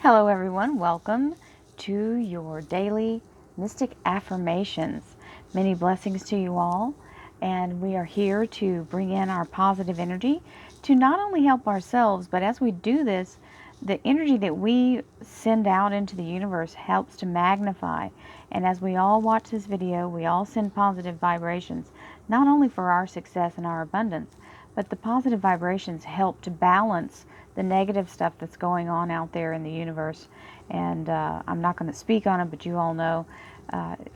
Hello everyone, welcome to your daily mystic affirmations. Many blessings to you all, and we are here to bring in our positive energy to not only help ourselves, but as we do this, the energy that we send out into the universe helps to magnify. And as we all watch this video, we all send positive vibrations, not only for our success and our abundance, but the positive vibrations help to balance the negative stuff that's going on out there in the universe. And I'm not going to speak on it, but you all know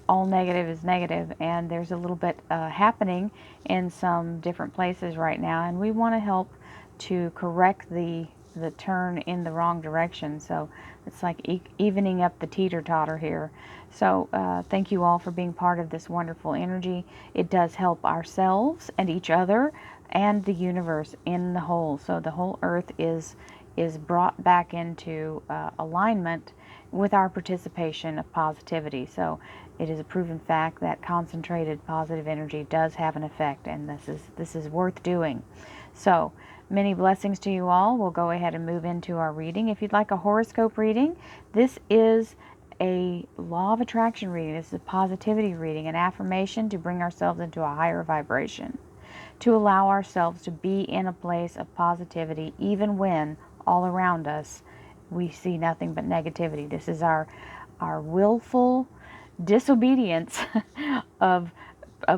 all negative is negative, and there's a little bit happening in some different places right now, and we want to help to correct the turn in the wrong direction. So it's like evening up the teeter-totter here. So thank you all for being part of this wonderful energy. It does help ourselves and each other and the universe in the whole. So the whole earth is brought back into alignment with our participation of positivity. So it is a proven fact that concentrated positive energy does have an effect, and this is worth doing. So many blessings to you all. We'll go ahead and move into our reading. If you'd like a horoscope reading, this is a law of attraction reading. This is a positivity reading, an affirmation to bring ourselves into a higher vibration, to allow ourselves to be in a place of positivity even when all around us we see nothing but negativity. This is our willful disobedience of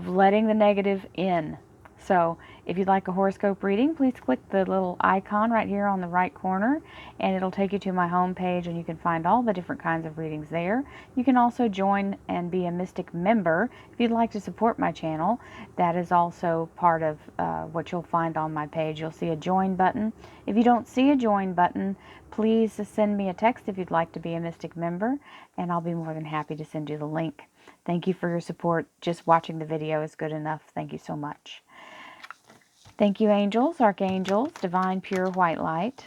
letting the negative in. So if you'd like a horoscope reading, please click the little icon right here on the right corner, and it'll take you to my home page, and you can find all the different kinds of readings there. You can also join and be a Mystic member if you'd like to support my channel. That is also part of what you'll find on my page. You'll see a join button. If you don't see a join button, please send me a text if you'd like to be a Mystic member, and I'll be more than happy to send you the link. Thank you for your support. Just watching the video is good enough. Thank you so much. Thank you, angels, archangels, divine pure white light,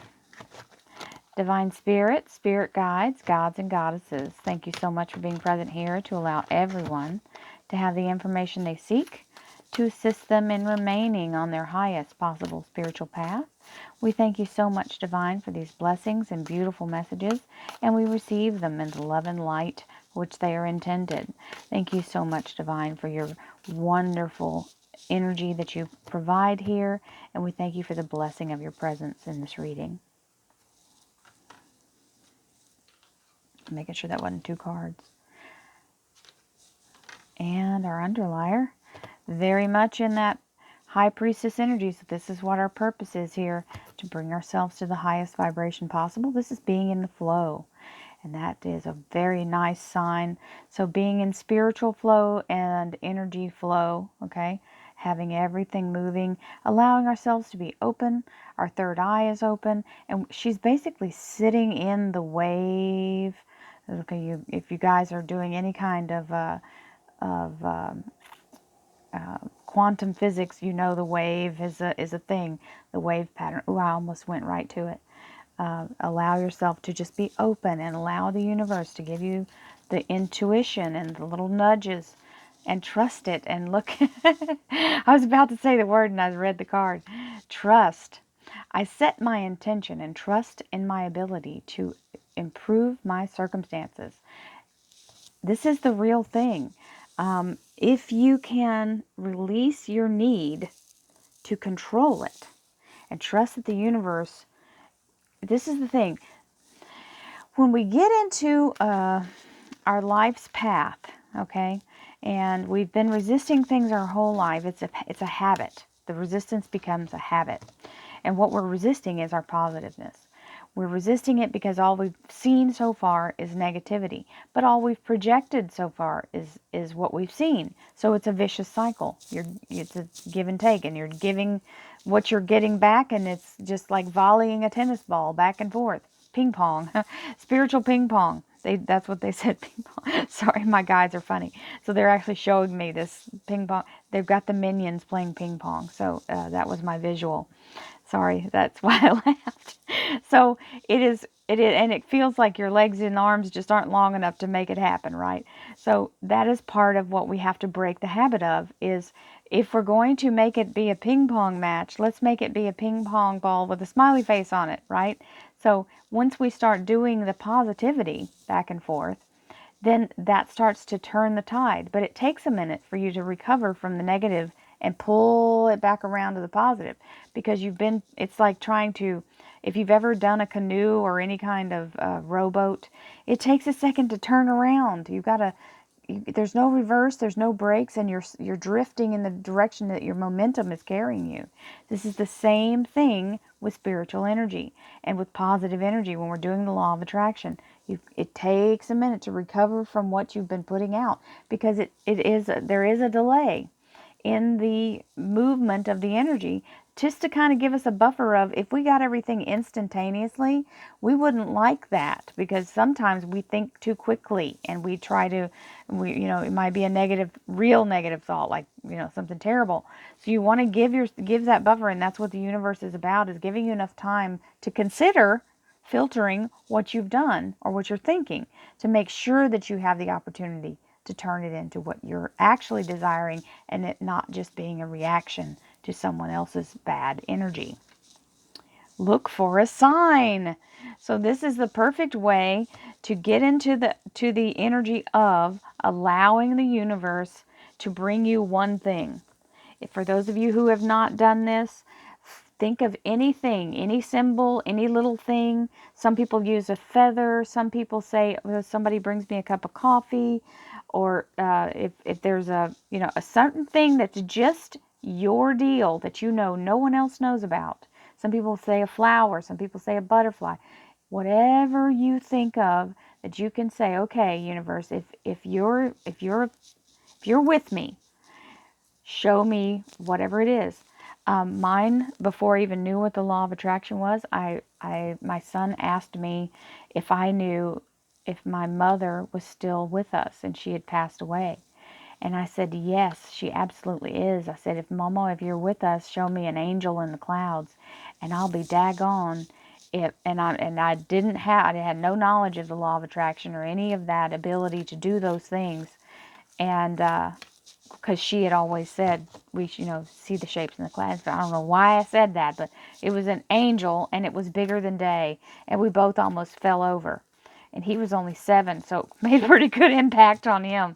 divine spirit, spirit guides, gods and goddesses. Thank you so much for being present here to allow everyone to have the information they seek to assist them in remaining on their highest possible spiritual path. We thank you so much, Divine, for these blessings and beautiful messages, and we receive them in the love and light which they are intended. Thank you so much, Divine, for your wonderful energy that you provide here, and we thank you for the blessing of your presence in this reading. Making sure that wasn't two cards. And our underlier, very much in that high priestess energy. So this is what our purpose is here, to bring ourselves to the highest vibration possible. This is being in the flow, and that is a very nice sign. So being in spiritual flow and energy flow, okay, having everything moving, allowing ourselves to be open. Our third eye is open, and she's basically sitting in the wave. Okay, if you guys are doing any kind of quantum physics, you know the wave is a thing, the wave pattern. Ooh, I almost went right to it. Allow yourself to just be open and allow the universe to give you the intuition and the little nudges, and trust it. And look, I was about to say the word and I read the card. Trust. I set my intention and trust in my ability to improve my circumstances. This is the real thing. If you can release your need to control it and trust that the universe, this is the thing. When we get into our life's path, okay, and we've been resisting things our whole life, it's a habit. The resistance becomes a habit. And what we're resisting is our positiveness. We're resisting it because all we've seen so far is negativity. But all we've projected so far is what we've seen. So it's a vicious cycle. It's a give and take, and you're giving what you're getting back, and it's just like volleying a tennis ball back and forth. Ping pong. Spiritual ping pong. That's what they said, ping pong. Sorry, my guides are funny. So they're actually showing me this ping pong. They've got the minions playing ping pong. So that was my visual. Sorry, that's why I laughed. So it is It is, and it feels like your legs and arms just aren't long enough to make it happen, right? So that is part of what we have to break the habit of is if we're going to make it be a ping pong match, let's make it be a ping pong ball with a smiley face on it, right? So once we start doing the positivity back and forth, then that starts to turn the tide. But it takes a minute for you to recover from the negative and pull it back around to the positive, because it's like trying to, if you've ever done a canoe or any kind of rowboat, it takes a second to turn around. There's no reverse, there's no brakes, and you're drifting in the direction that your momentum is carrying you. This is the same thing with spiritual energy and with positive energy when we're doing the law of attraction. It takes a minute to recover from what you've been putting out, because there is a delay in the movement of the energy, just to kind of give us a buffer of, if we got everything instantaneously, we wouldn't like that, because sometimes we think too quickly and we try to, it might be a negative, real negative thought, like, something terrible. So you want to give that buffer, and that's what the universe is about, is giving you enough time to consider filtering what you've done or what you're thinking, to make sure that you have the opportunity to turn it into what you're actually desiring, and it not just being a reaction to someone else's bad energy. Look for a sign. So this is the perfect way to get into the energy of allowing the universe to bring you one thing. For those of you who have not done this, think of anything, any symbol, any little thing. Some people use a feather. Some people say, well, somebody brings me a cup of coffee. Or if there's a certain thing that's just your deal that no one else knows about. Some people say a flower. Some people say a butterfly. Whatever you think of that you can say, okay, universe, if you're with me, show me whatever it is. Mine, before I even knew what the law of attraction was, my son asked me if I knew if my mother was still with us and she had passed away. And I said, yes, she absolutely is. I said, if you're with us, show me an angel in the clouds, and I'll be daggone. I had no knowledge of the law of attraction or any of that ability to do those things. And, because she had always said we see the shapes in the clouds. I don't know why I said that, but it was an angel, and it was bigger than day, and we both almost fell over. And he was only 7, so it made a pretty good impact on him.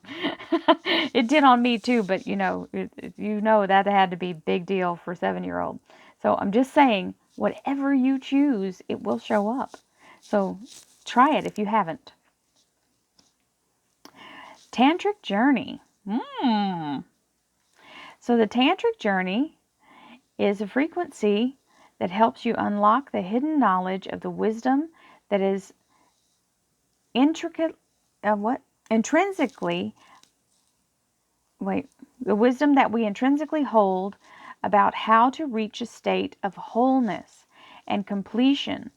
It did on me too, but that had to be a big deal for a 7-year-old. So I'm just saying, whatever you choose, it will show up. So try it if you haven't. Tantric journey. So the tantric journey is a frequency that helps you unlock the hidden knowledge of the wisdom that is the wisdom that we intrinsically hold about how to reach a state of wholeness and completion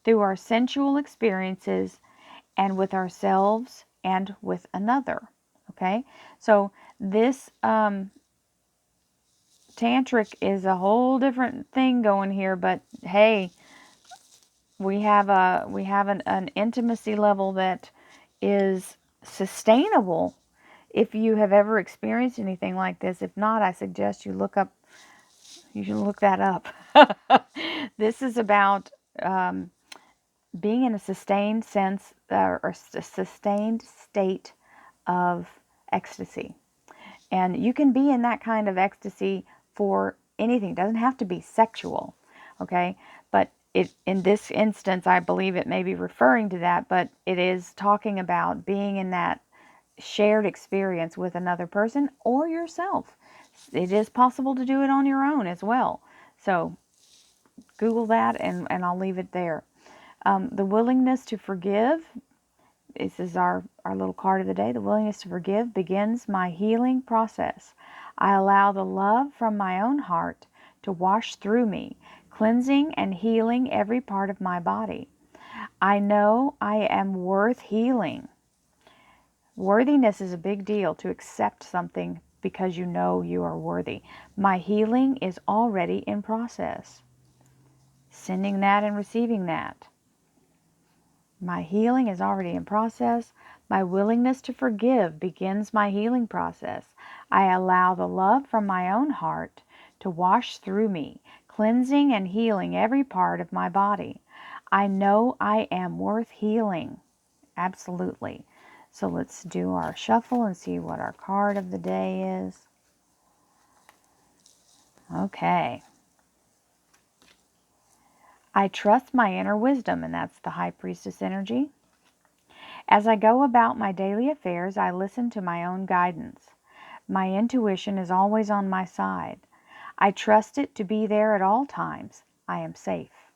through our sensual experiences and with ourselves and with another. Okay, so this tantric is a whole different thing going here, but hey, we have an intimacy level that is sustainable if you have ever experienced anything like this. If not, I suggest you should look that up. This is about being in a sustained sense or a sustained state of ecstasy. And you can be in that kind of ecstasy for anything. It doesn't have to be sexual, okay? But in this instance, I believe it may be referring to that, but it is talking about being in that shared experience with another person or yourself. It is possible to do it on your own as well. So Google that, and I'll leave it there. The willingness to forgive. This is our little card of the day. The willingness to forgive begins my healing process. I allow the love from my own heart to wash through me, cleansing and healing every part of my body. I know I am worth healing. Worthiness is a big deal, to accept something because you know you are worthy. My healing is already in process. Sending that and receiving that. My healing is already in process. My willingness to forgive begins my healing process. I allow the love from my own heart to wash through me, cleansing and healing every part of my body. I know I am worth healing. Absolutely. So let's do our shuffle and see what our card of the day is. Okay. I trust my inner wisdom, and that's the High Priestess energy. As I go about my daily affairs, I listen to my own guidance. My intuition is always on my side. I trust it to be there at all times. I am safe.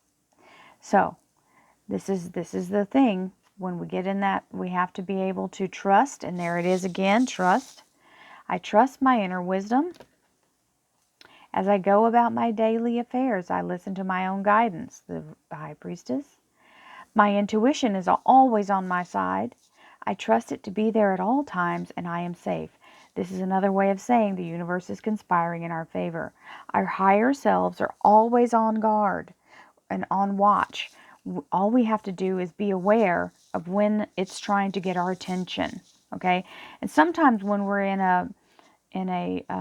So, this is the thing. When we get in that, we have to be able to trust, and there it is again, trust. I trust my inner wisdom. As I go about my daily affairs, I listen to my own guidance, the High Priestess. My intuition is always on my side. I trust it to be there at all times, and I am safe. This is another way of saying the universe is conspiring in our favor. Our higher selves are always on guard and on watch. All we have to do is be aware of when it's trying to get our attention. Okay? And sometimes when we're in a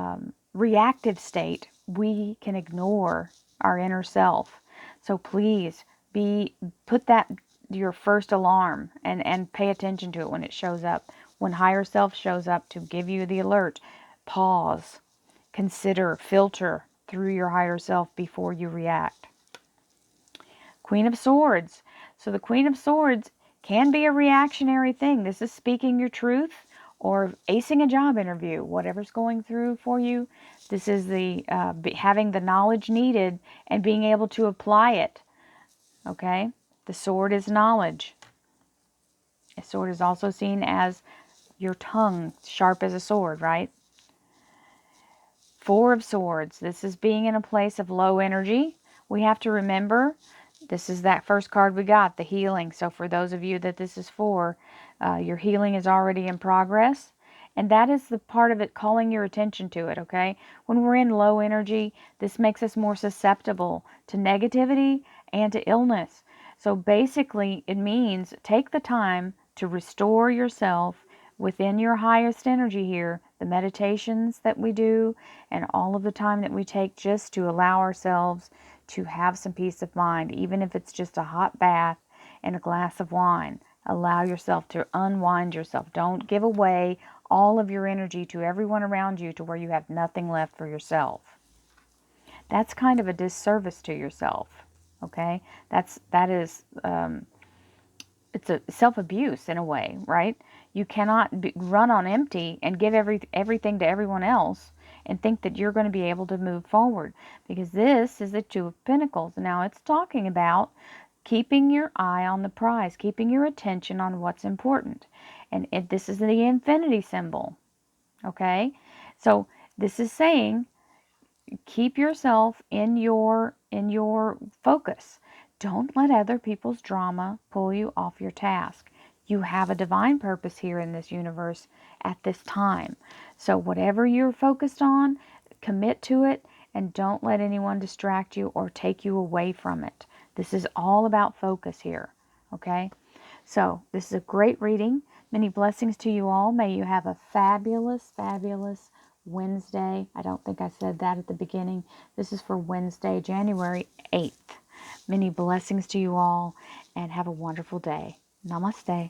reactive state, we can ignore our inner self. So please put that your first alarm and pay attention to it when it shows up. When higher self shows up to give you the alert, pause, consider, filter through your higher self before you react. Queen of Swords. So the Queen of Swords can be a reactionary thing. This is speaking your truth or acing a job interview, whatever's going through for you. This is the having the knowledge needed and being able to apply it. Okay? The sword is knowledge. A sword is also seen as your tongue, sharp as a sword, right? Four of Swords. This is being in a place of low energy. We have to remember, this is that first card we got, the healing. So for those of you that this is for, your healing is already in progress. And that is the part of it calling your attention to it, okay? When we're in low energy, this makes us more susceptible to negativity and to illness. So basically, it means take the time to restore yourself within your highest energy here, the meditations that we do, and all of the time that we take just to allow ourselves to have some peace of mind, even if it's just a hot bath and a glass of wine. Allow yourself to unwind yourself. Don't give away all of your energy to everyone around you to where you have nothing left for yourself. That's kind of a disservice to yourself, okay? That is it's a self-abuse in a way, right? You cannot run on empty and give everything to everyone else and think that you're going to be able to move forward, because this is the Two of Pentacles. Now it's talking about keeping your eye on the prize, keeping your attention on what's important. And this is the infinity symbol, okay? So this is saying keep yourself in your focus. Don't let other people's drama pull you off your task. You have a divine purpose here in this universe at this time. So whatever you're focused on, commit to it and don't let anyone distract you or take you away from it. This is all about focus here, okay? So this is a great reading. Many blessings to you all. May you have a fabulous, fabulous Wednesday. I don't think I said that at the beginning. This is for Wednesday, January 8th. Many blessings to you all and have a wonderful day. Namaste.